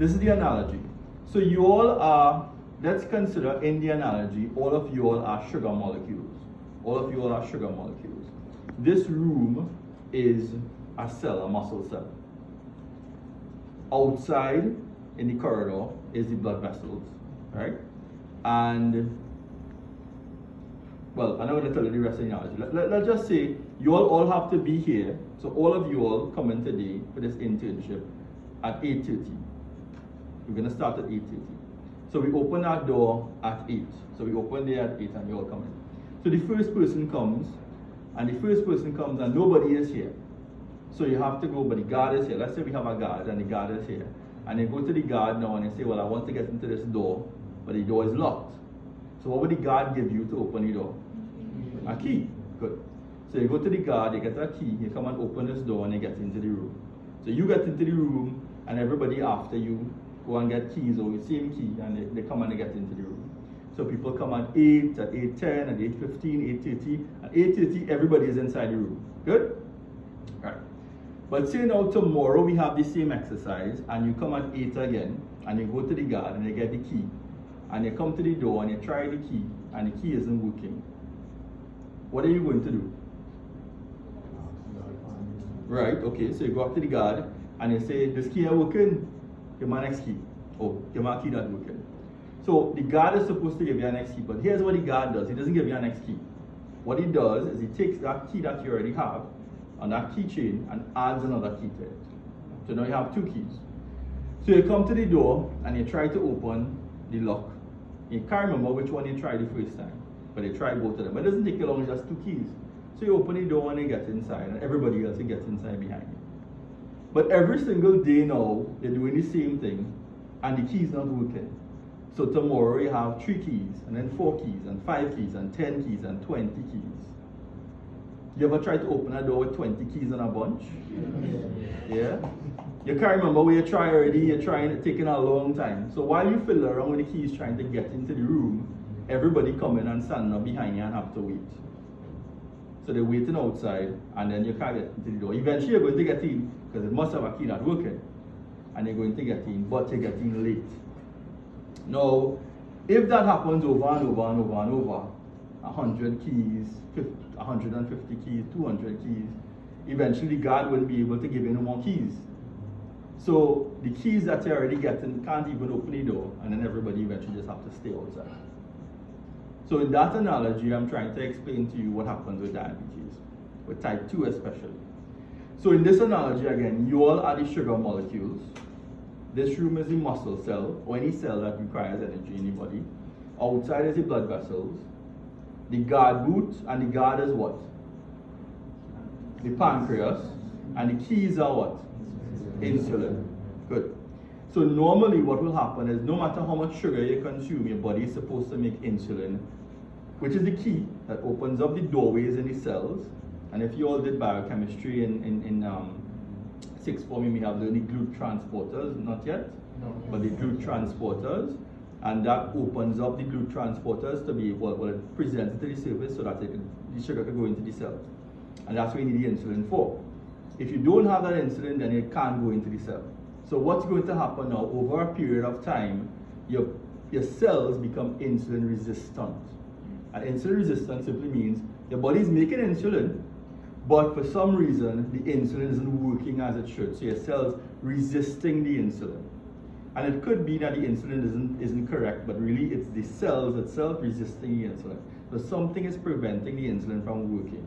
This is the analogy. So you all are, let's consider in the analogy, all of you all are sugar molecules. All of you all are sugar molecules. This room is a cell, a muscle cell. Outside in the corridor is the blood vessels, right? And, well, I'm not going to tell you the rest of the analogy. Let's just say you all have to be here. So all of you all come in today for this internship at 8:30. We're going to start at 8:30. So we open our door at 8. So we open there at 8 and you all come in. So the first person comes and nobody is here. So you have to go, but the guard is here. Let's say we have a guard and the guard is here. And they go to the guard now and they say, well, I want to get into this door, but the door is locked. So what would the guard give you to open the door? A key. Good. So you go to the guard, you get a key, you come and open this door and you get into the room. So you get into the room and everybody after you go and get keys or the same key and they come and they get into the room. So people come at 8, at 8:10, at 8:15, 8:30. At 8:30, everybody is inside the room. Good? Right. But say now tomorrow we have the same exercise and you come at 8 again and you go to the guard and you get the key and you come to the door and you try the key and the key isn't working. What are you going to do? Right, okay, so you go up to the guard and you say, this key is working, give me my next key. Oh, give me a key that's working. So the guard is supposed to give you an next key, but here's what the guard does. He doesn't give you an next key. What he does is he takes that key that you already have on that keychain and adds another key to it. So now you have 2 keys. So you come to the door and you try to open the lock. You can't remember which one you tried the first time, but you try both of them. But it doesn't take you long, it's just 2 keys. So you open the door and you get inside, and everybody else gets inside behind you. But every single day now, you're doing the same thing, and the key's not working. So tomorrow you have 3 keys, and then 4 keys, and 5 keys, and 10 keys, and 20 keys. You ever try to open a door with 20 keys in a bunch? Yeah? You can't remember where you try already, you're trying, it's taking a long time. So while you fiddle around with the keys trying to get into the room, everybody come in and stand up behind you and have to wait. So they're waiting outside, and then you can't get into the door. Eventually you're going to get in, because it must have a key that's working. And you're going to get in, but you're getting late. Now, if that happens over and over and over and over, 100 keys, 150 keys, 200 keys, eventually the guard wouldn't be able to give you no more keys. So the keys that you're already getting can't even open the door, and then everybody eventually just have to stay outside. So in that analogy, I'm trying to explain to you what happens with diabetes, with type 2 especially. So in this analogy again, you all are the sugar molecules. This room is the muscle cell, or any cell that requires energy in the body. Outside is the blood vessels. The guard boot, and the guard is what? The pancreas. And the keys are what? Insulin. Good. So normally what will happen is no matter how much sugar you consume, your body is supposed to make insulin, which is the key that opens up the doorways in the cells. And if you all did biochemistry in sixth form, you may have learned the GLUT transporters, not yet, but the GLUT transporters. And that opens up the GLUT transporters to be, well, it presents it to the surface so that the sugar can go into the cells. And that's what you need the insulin for. If you don't have that insulin, then it can't go into the cell. So what's going to happen now, over a period of time, your cells become insulin resistant. And insulin resistant simply means your body is making insulin, but for some reason, the insulin isn't working as it should. So your cells resisting the insulin. And it could be that the insulin isn't correct, but really it's the cells itself resisting the insulin. So something is preventing the insulin from working.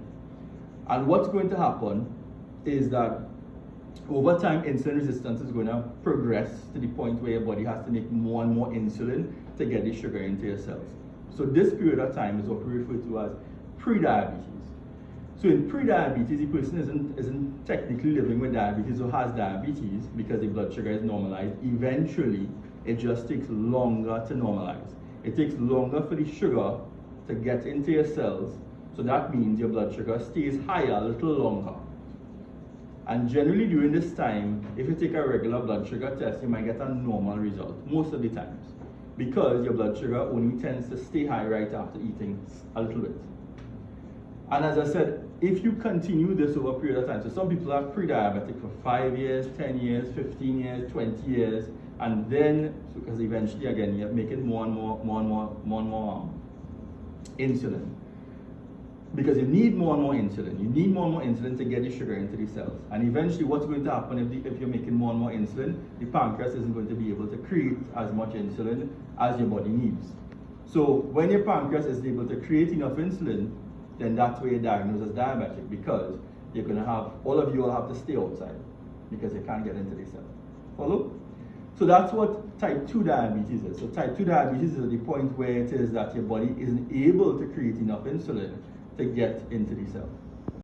And what's going to happen is that over time, insulin resistance is going to progress to the point where your body has to make more and more insulin to get the sugar into your cells. So this period of time is what we refer to as pre-diabetes. So in pre-diabetes, the person isn't technically living with diabetes or has diabetes because the blood sugar is normalized. Eventually, it just takes longer to normalize. It takes longer for the sugar to get into your cells. So that means your blood sugar stays higher a little longer. And generally during this time, if you take a regular blood sugar test, you might get a normal result, most of the times. Because your blood sugar only tends to stay high right after eating a little bit. And as I said, if you continue this over a period of time, so some people are pre-diabetic for 5 years, 10 years, 15 years, 20 years, And then, because eventually, again, you're making more and more insulin. Because you need more and more insulin. You need more and more insulin to get the sugar into the cells. And eventually, what's going to happen if you're making more and more insulin? The pancreas isn't going to be able to create as much insulin as your body needs. So when your pancreas is able to create enough insulin, then that's where you're diagnosed as diabetic, because you're going to have, all of you will have to stay outside because you can't get into the cell. Follow? So that's what type 2 diabetes is. So type 2 diabetes is the point where it is that your body isn't able to create enough insulin to get into the cell.